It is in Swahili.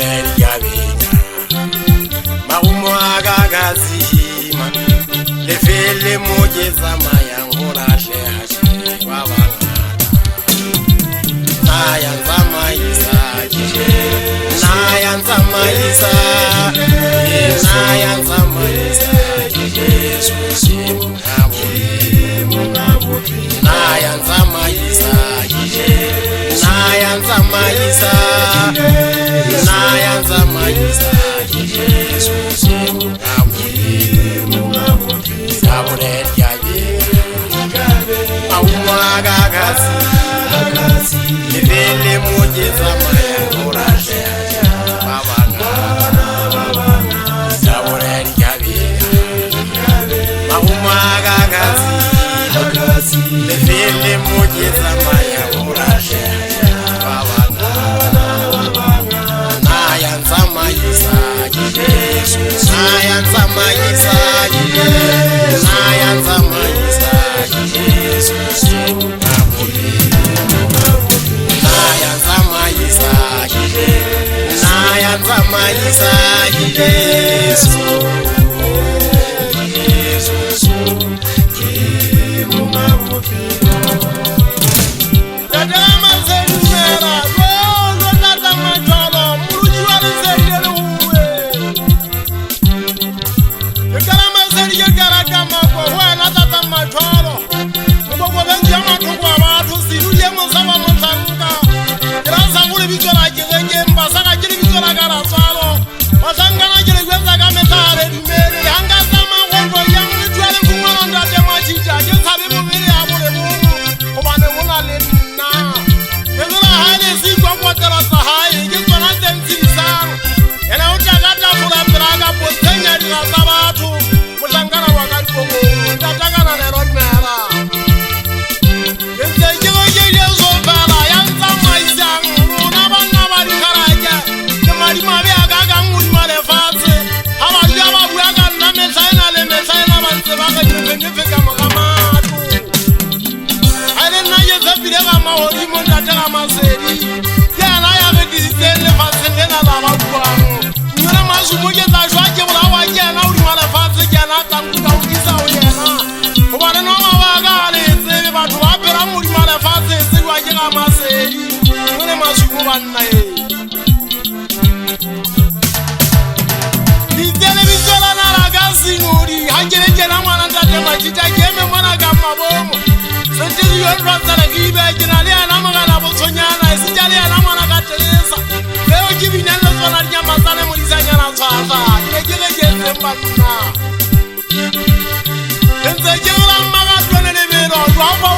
Sabore Yabina Maumaga Gazima Lefele Mojeza Mayangura Shehashi Wabanga Nayanza Maisa Nayanza Maisa Nayanza Maisa Jesus Nayanza Maisa Nayanza Maisa Nayanza Maisa Jesus Sabore Yabina Maumaga Gazima Levele Mojeza Mayangura Shehashi Wabanga Sabore Yabina Maumaga Gazima Levele Mojeza Mayangura Shehashi Wabanga Nayanza Maisa Nayanza Maisa Nayanza Maisa Jesus Nayanza Maisa Nayanza Maisa Jesus Dadama Zenera Golo Dadama Jolo Murujiwa Zenera Uwe Yakarama Zenera Yakarama Wala Dadama Jolo Mbogo Benji Amatungwa Watu Siruye Mozama Mozanga Grasa Uli Bizola Jenge Mbasaka Jiri Bizola Garasalo Masanga na Jiri Gwenza Gametare Dumere Hanga Zama Wongo Yang Nitwale Kumwana Ndate Machita Jesabe Mumiri Amore Mungu Obane Wuna Lena Yezula Haile Sikwa Kwatela Sahai Jizwana Zenzi Sang Yana Uchagata Fura Braga Postenya Dina Sabatu Muzangana Wakati Kongo Tatagana Nero Mera Yenze Jigo Jige Zobala Yanza Maisang Naba Naba Dikaraja Yamari Mabe Agaga Muri Malefase Haba Yaba Buyaga Name Saina Le Mesaina Banse Baka Yunifika Makamatu Aile na Yezepidega Mahori Mondatela Maseri Yana Yabe Disitele Fasendena Lava Buango Nyona Masumuke Zashwaje Mulawa Jena Uri Malefase Jena Tanguka Ukisa Uyena Kubane Noma Waga Aleze Batu Wapera Muri Malefase Siwa Jena Maseri Nyone Masumu Banae Disitele Bizola Naragasi Nuri Hajere Jena Mwana Ndate Machita Jeme Mwana Gama Bomo Sentili Yonrasala Gibe Jenali Anamagana Bosonyana Sijali Anamana Katelesa Leo Jibi Nelo Zona Nyamazane Murizanya na Sasa Jile Jeze Mbakuna Enze Jela Maga Dwene Nebero Dwapa